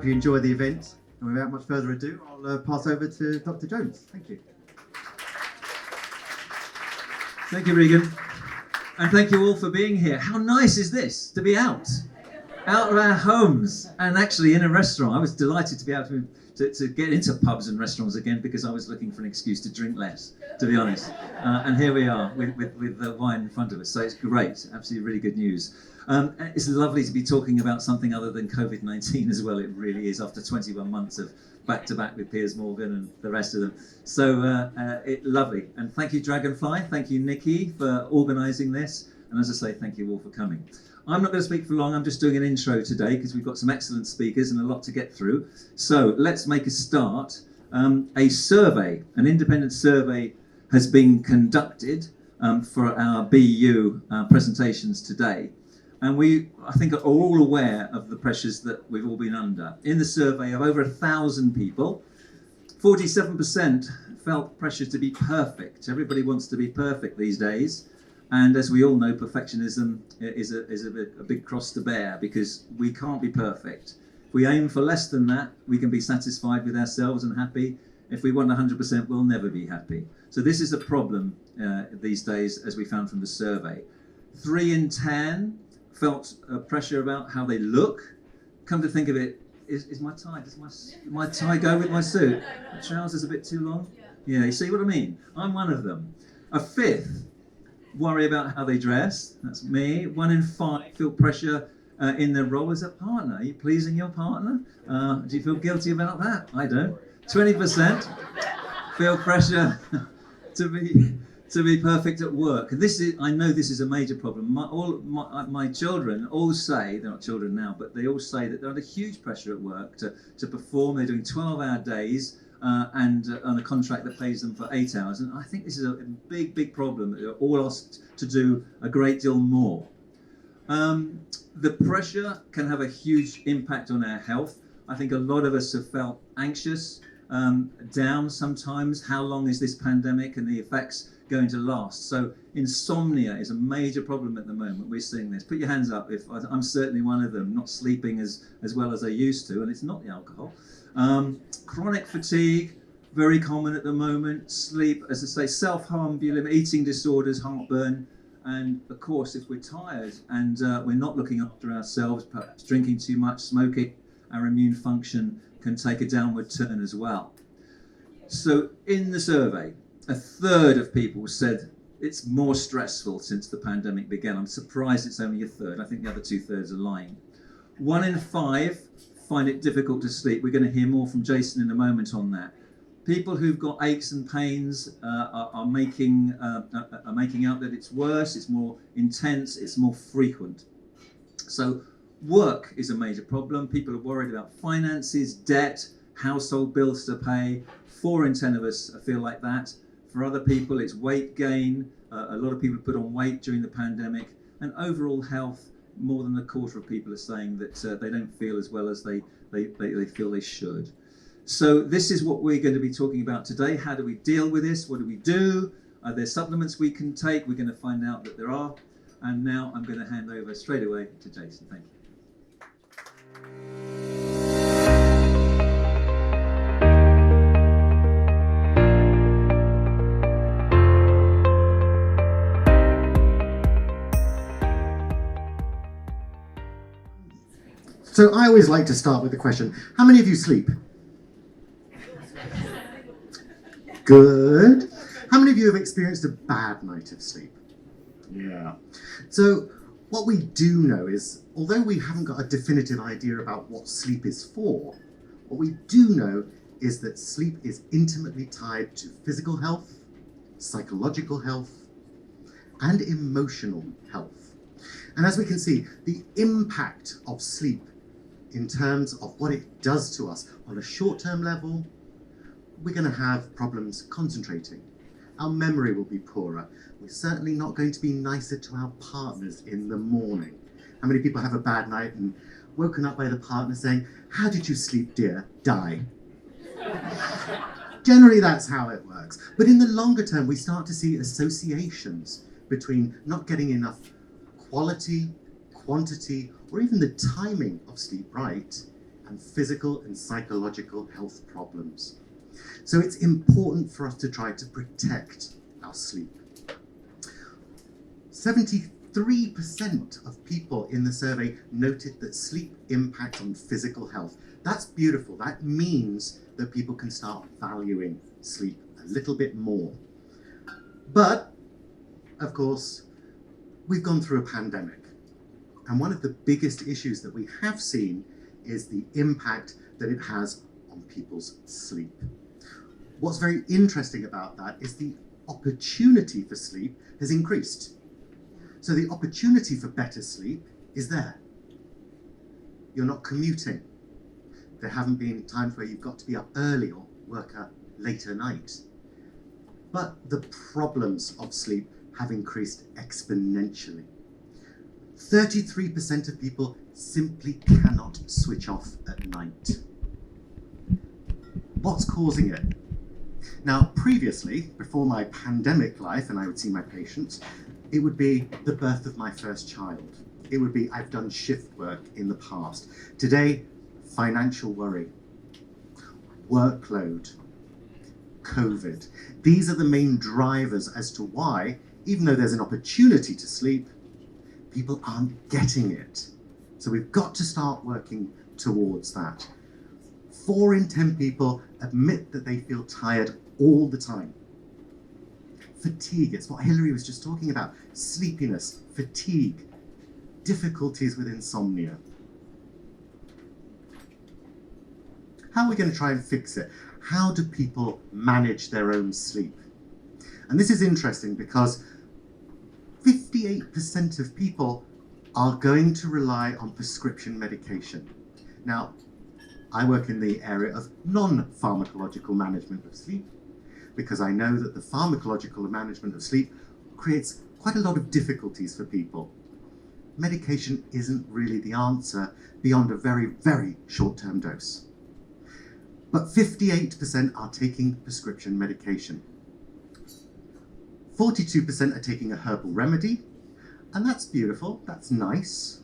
hope you enjoy the event. And without much further ado, I'll pass over to Dr. Jones. Thank you. Thank you, Regan. And thank you all for being here. How nice is this to be out of our homes and actually in a restaurant. I was delighted to be able to get into pubs and restaurants again because I was looking for an excuse to drink less, to be honest. And here we are with the wine in front of us. So it's great, absolutely really good news. It's lovely to be talking about something other than COVID-19 as well. It really is, after 21 months of back-to-back with Piers Morgan and the rest of them. So lovely. And thank you, Dragonfly. Thank you, Nikki, for organising this. And as I say, thank you all for coming. I'm not going to speak for long. I'm just doing an intro today because we've got some excellent speakers and a lot to get through. So let's make a start. A survey, an independent survey, has been conducted for our BU presentations today. And we, I think, are all aware of the pressures that we've all been under. In the survey of over 1,000 people, 47% felt pressure to be perfect. Everybody wants to be perfect these days. And as we all know, perfectionism is a big cross to bear because we can't be perfect. If we aim for less than that, we can be satisfied with ourselves and happy. If we want 100%, we'll never be happy. So this is a problem these days, as we found from the survey. 3 in 10 felt pressure about how they look. Come to think of it, is my tie, does my tie go with my suit? The trousers a bit too long? Yeah, you see what I mean? I'm one of them. A fifth worry about how they dress. That's me. 1 in 5 feel pressure in their role as a partner. Are you pleasing your partner? Do you feel guilty about that? I don't. 20% feel pressure to be perfect at work. And I know this is a major problem. My children all say, they're not children now, but they all say that they're under huge pressure at work to perform. They're doing 12-hour days. And on a contract that pays them for 8 hours. And I think this is a big problem that they're all asked to do a great deal more. The pressure can have a huge impact on our health. I think a lot of us have felt anxious, down sometimes. How long is this pandemic and the effects going to last? So insomnia is a major problem at the moment. We're seeing this. Put your hands up if I'm certainly one of them, not sleeping as well as I used to, and it's not the alcohol. Chronic fatigue, very common at the moment. Sleep, as I say, self-harm, eating disorders, heartburn, and of course, if we're tired and we're not looking after ourselves, perhaps drinking too much, smoking, our immune function can take a downward turn as well. So in the survey, 1/3 of people said it's more stressful since the pandemic began. I'm surprised it's only 1/3. I think the other 2/3 are lying. 1 in 5 find it difficult to sleep. We're going to hear more from Jason in a moment on that. People who've got aches and pains are making out that it's worse, it's more intense, it's more frequent. So work is a major problem. People are worried about finances, debt, household bills to pay. 4 in 10 of us feel like that. For other people, it's weight gain. A lot of people put on weight during the pandemic, and overall health. More than 1/4 of people are saying that they don't feel as well as they feel they should. So this is what we're going to be talking about today. How do we deal with this? What do we do? Are there supplements we can take? We're going to find out that there are. And now I'm going to hand over straight away to Jason. Thank you. So I always like to start with the question, how many of you sleep? Good. How many of you have experienced a bad night of sleep? Yeah. So what we do know is, although we haven't got a definitive idea about what sleep is for, what we do know is that sleep is intimately tied to physical health, psychological health, and emotional health. And as we can see, the impact of sleep in terms of what it does to us on a short-term level, we're going to have problems concentrating. Our memory will be poorer. We're certainly not going to be nicer to our partners in the morning. How many people have a bad night and woken up by the partner saying, "How did you sleep, dear? Die." Generally, that's how it works. But in the longer term, we start to see associations between not getting enough quality, quantity, or even the timing of sleep right and physical and psychological health problems. So it's important for us to try to protect our sleep. 73% of people in the survey noted that sleep impacts on physical health. That's beautiful. That means that people can start valuing sleep a little bit more. But, of course, we've gone through a pandemic. And one of the biggest issues that we have seen is the impact that it has on people's sleep. What's very interesting about that is the opportunity for sleep has increased. So the opportunity for better sleep is there. You're not commuting. There haven't been times where you've got to be up early or work a later night. But the problems of sleep have increased exponentially. 33% of people simply cannot switch off at night. What's causing it? Now, previously, before my pandemic life, and I would see my patients, it would be the birth of my first child. It would be, I've done shift work in the past. Today, financial worry, workload, COVID. These are the main drivers as to why, even though there's an opportunity to sleep, people aren't getting it. So we've got to start working towards that. 4 in 10 people admit that they feel tired all the time. Fatigue, it's what Hilary was just talking about. Sleepiness, fatigue, difficulties with insomnia. How are we going to try and fix it? How do people manage their own sleep? And this is interesting because 58% of people are going to rely on prescription medication. Now, I work in the area of non-pharmacological management of sleep because I know that the pharmacological management of sleep creates quite a lot of difficulties for people. Medication isn't really the answer beyond a very, very short-term dose. But 58% are taking prescription medication. 42% are taking a herbal remedy, and that's beautiful, that's nice.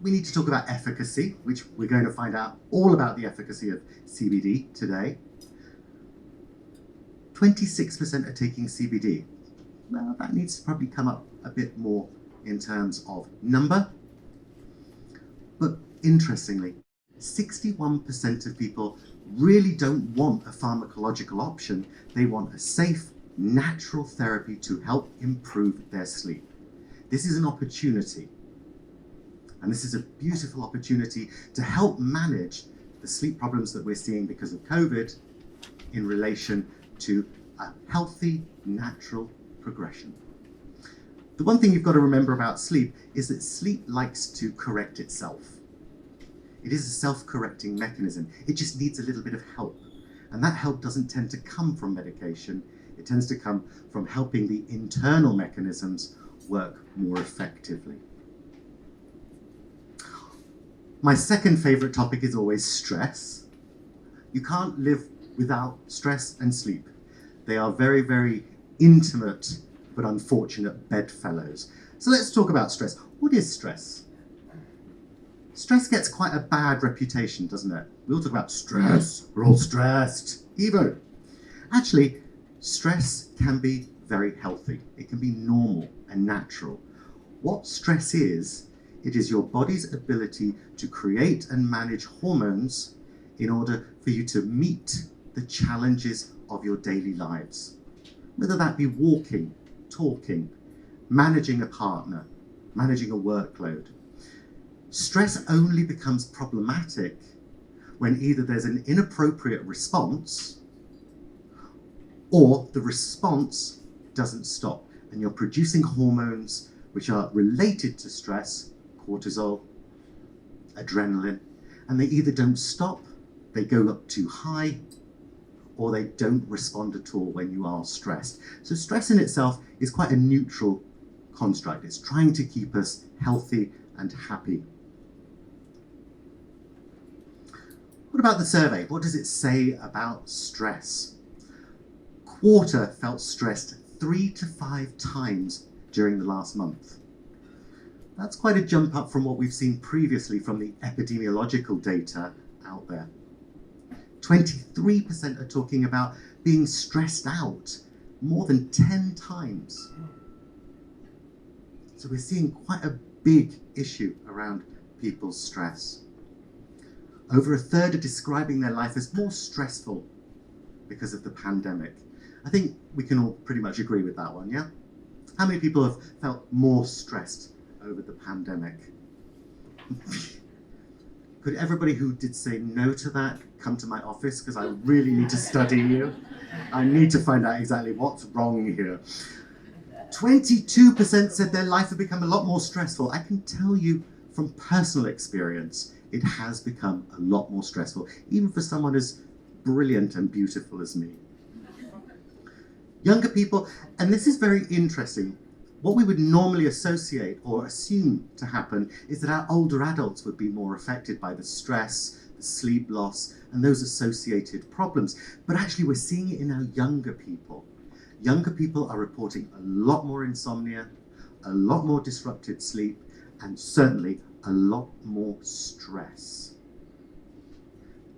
We need to talk about efficacy, which we're going to find out all about the efficacy of CBD today. 26% are taking CBD. Well, that needs to probably come up a bit more in terms of number. But interestingly, 61% of people really don't want a pharmacological option. They want a safe, natural therapy to help improve their sleep. This is an opportunity. And this is a beautiful opportunity to help manage the sleep problems that we're seeing because of COVID in relation to a healthy, natural progression. The one thing you've got to remember about sleep is that sleep likes to correct itself. It is a self-correcting mechanism. It just needs a little bit of help. And that help doesn't tend to come from medication. It tends to come from helping the internal mechanisms work more effectively. My second favorite topic is always stress. You can't live without stress and sleep. They are very, very intimate but unfortunate bedfellows. So let's talk about stress. What is stress? Stress gets quite a bad reputation, doesn't it? We all talk about stress. We're all stressed. Evo. Actually, stress can be very healthy. It can be normal and natural. What stress is, it is your body's ability to create and manage hormones in order for you to meet the challenges of your daily lives. Whether that be walking, talking, managing a partner, managing a workload. Stress only becomes problematic when either there's an inappropriate response or the response doesn't stop and you're producing hormones which are related to stress, cortisol, adrenaline, and they either don't stop, they go up too high, or they don't respond at all when you are stressed. So stress in itself is quite a neutral construct. It's trying to keep us healthy and happy. What about the survey? What does it say about stress? Quarter felt stressed 3 to 5 times during the last month. That's quite a jump up from what we've seen previously from the epidemiological data out there. 23% are talking about being stressed out more than 10 times. So we're seeing quite a big issue around people's stress. Over a third are describing their life as more stressful because of the pandemic. I think we can all pretty much agree with that one, yeah? How many people have felt more stressed over the pandemic? Could everybody who did say no to that come to my office, because I really need to study you? I need to find out exactly what's wrong here. 22% said their life had become a lot more stressful. I can tell you from personal experience, it has become a lot more stressful, even for someone as brilliant and beautiful as me. Younger people, and this is very interesting, what we would normally associate or assume to happen is that our older adults would be more affected by the stress, the sleep loss, and those associated problems. But actually we're seeing it in our younger people. Younger people are reporting a lot more insomnia, a lot more disrupted sleep, and certainly a lot more stress.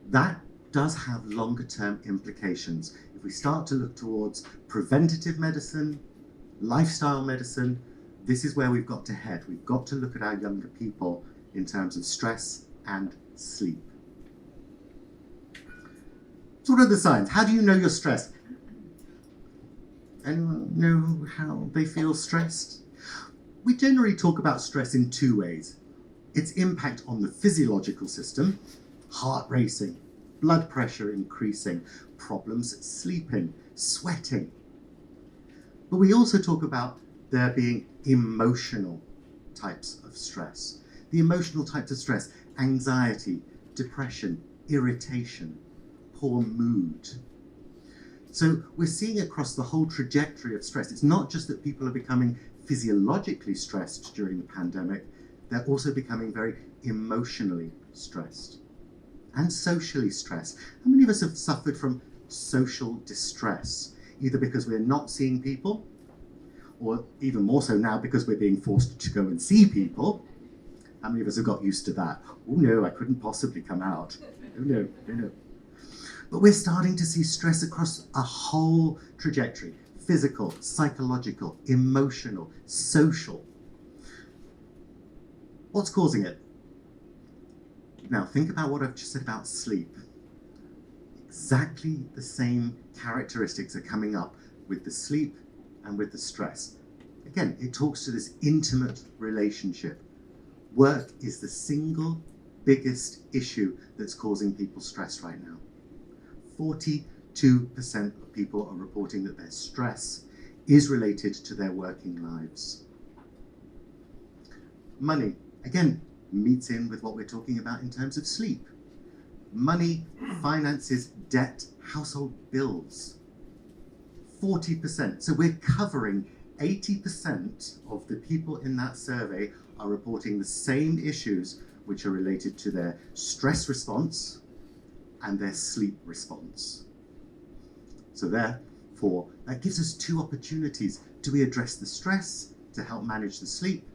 That does have longer term implications. If we start to look towards preventative medicine, lifestyle medicine, this is where we've got to head. We've got to look at our younger people in terms of stress and sleep. So what are the signs? How do you know you're stressed? Anyone know how they feel stressed? We generally talk about stress in two ways. Its impact on the physiological system, heart racing, blood pressure increasing, problems sleeping, sweating. But we also talk about there being emotional types of stress. The emotional types of stress, anxiety, depression, irritation, poor mood. So we're seeing across the whole trajectory of stress, it's not just that people are becoming physiologically stressed during the pandemic, they're also becoming very emotionally stressed and socially stressed. How many of us have suffered from social distress, either because we're not seeing people, or even more so now because we're being forced to go and see people? How many of us have got used to that? Oh no, I couldn't possibly come out. Oh no, no, no. But we're starting to see stress across a whole trajectory: physical, psychological, emotional, social. What's causing it? Now think about what I've just said about sleep. Exactly the same characteristics are coming up with the sleep and with the stress. Again, it talks to this intimate relationship. Work is the single biggest issue that's causing people stress right now. 42% of people are reporting that their stress is related to their working lives. Money, again, meets in with what we're talking about in terms of sleep. Money, finances, debt, household bills. 40%. So we're covering 80% of the people in that survey are reporting the same issues which are related to their stress response and their sleep response. So therefore, that gives us two opportunities. Do we address the stress to help manage the sleep?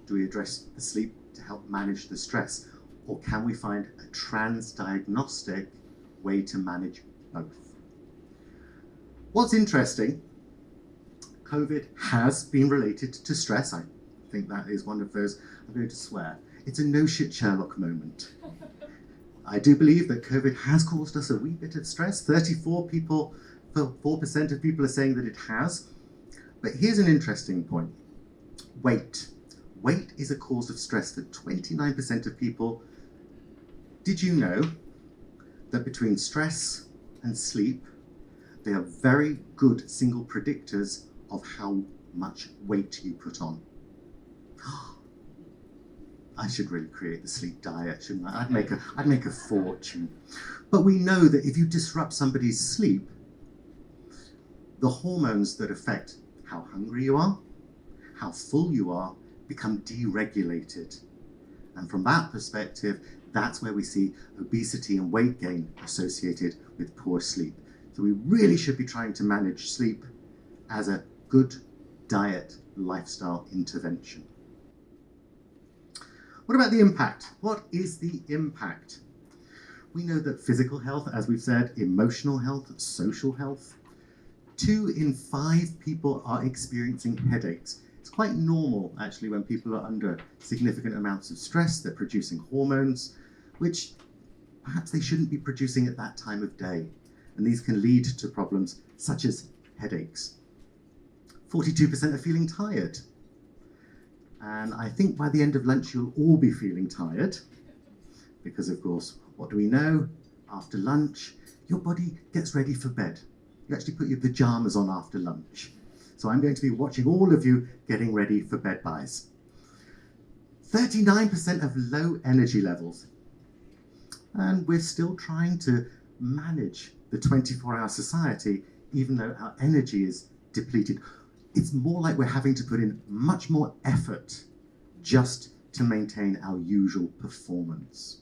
Do we address the sleep to help manage the stress? Or can we find a trans-diagnostic way to manage both? What's interesting, COVID has been related to stress. I think that is one of those, I'm going to swear, it's a no shit Sherlock moment. I do believe that COVID has caused us a wee bit of stress. 4% of people are saying that it has. But here's an interesting point. Weight. Weight is a cause of stress for 29% of people. Did you know that between stress and sleep, they are very good single predictors of how much weight you put on? I should really create the sleep diet, shouldn't I? I'd make a fortune. But we know that if you disrupt somebody's sleep, the hormones that affect how hungry you are, how full you are, become deregulated. And from that perspective, that's where we see obesity and weight gain associated with poor sleep. So we really should be trying to manage sleep as a good diet lifestyle intervention. What about the impact? What is the impact? We know that physical health, as we've said, emotional health, social health. 2 in 5 people are experiencing headaches. It's quite normal, actually, when people are under significant amounts of stress. They're producing hormones, which perhaps they shouldn't be producing at that time of day. And these can lead to problems such as headaches. 42% are feeling tired. And I think by the end of lunch, you'll all be feeling tired. Because, of course, what do we know? After lunch, your body gets ready for bed. You actually put your pajamas on after lunch. So I'm going to be watching all of you getting ready for bed buys. 39% have low energy levels. And we're still trying to manage the 24-hour society, even though our energy is depleted. It's more like we're having to put in much more effort just to maintain our usual performance.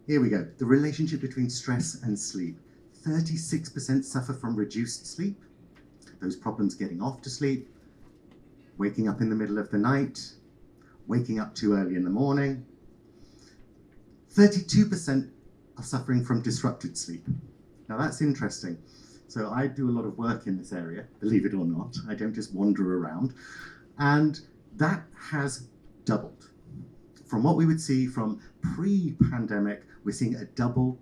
Here we go. The relationship between stress and sleep. 36% suffer from reduced sleep. Those problems getting off to sleep, waking up in the middle of the night, waking up too early in the morning. 32% are suffering from disrupted sleep. Now that's interesting. So I do a lot of work in this area, believe it or not. I don't just wander around. And that has doubled. From what we would see from pre-pandemic, we're seeing a double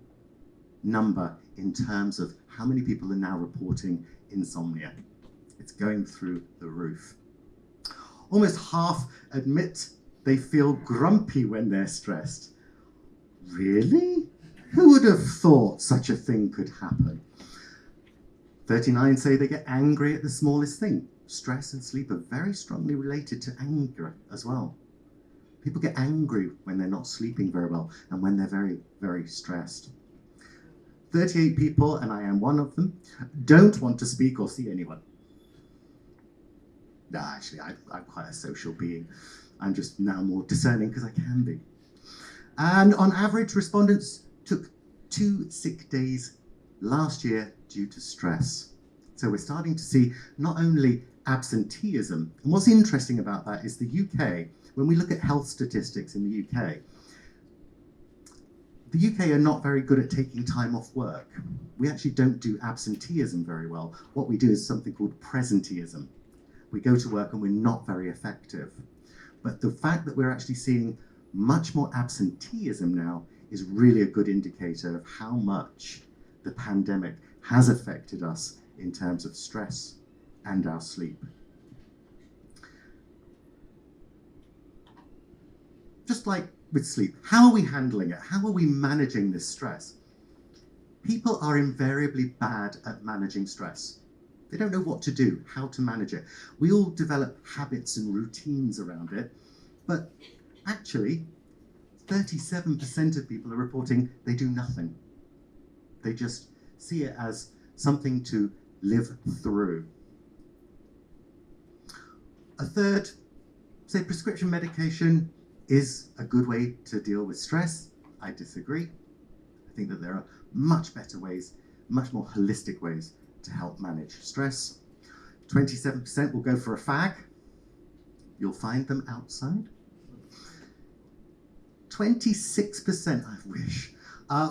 number in terms of how many people are now reporting insomnia. It's going through the roof. Almost half admit they feel grumpy when they're stressed. Really? Who would have thought such a thing could happen? 39 say they get angry at the smallest thing. Stress and sleep are very strongly related to anger as well. People get angry when they're not sleeping very well and when they're very, very stressed. 38 people, and I am one of them, don't want to speak or see anyone. No, actually, I'm quite a social being. I'm just now more discerning because I can be. And on average, respondents took 2 sick days last year due to stress. So we're starting to see not only absenteeism, and what's interesting about that is the UK, when we look at health statistics in the UK are not very good at taking time off work. We actually don't do absenteeism very well. What we do is something called presenteeism. We go to work and we're not very effective. But the fact that we're actually seeing much more absenteeism now is really a good indicator of how much the pandemic has affected us in terms of stress and our sleep. Just like with sleep, how are we handling it? How are we managing this stress? People are invariably bad at managing stress. They don't know what to do, how to manage it. We all develop habits and routines around it, but actually, 37% of people are reporting they do nothing. They just see it as something to live through. A third say prescription medication is a good way to deal with stress. I disagree. I think that there are much better ways, much more holistic ways to help manage stress. 27% will go for a fag. You'll find them outside. 26%, I wish,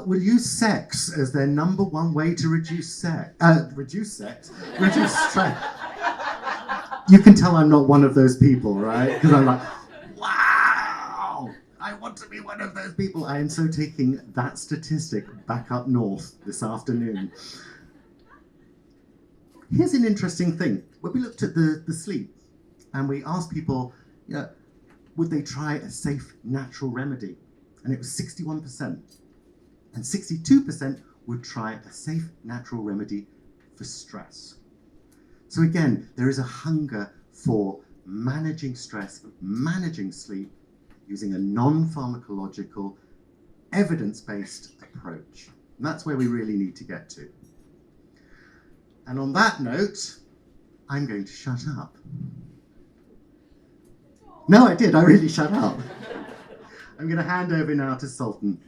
will use sex as their number one way to reduce stress. You can tell I'm not one of those people, right? Because I'm like, wow, I want to be one of those people. I am so taking that statistic back up north this afternoon. Here's an interesting thing. When we looked at the sleep and we asked people, would they try a safe natural remedy? And it was 61%. And 62% would try a safe natural remedy for stress. So again, there is a hunger for managing stress, managing sleep, using a non-pharmacological, evidence-based approach. And that's where we really need to get to. And on that note, I'm going to shut up. No, I did. I really shut up. I'm going to hand over now to Sultan.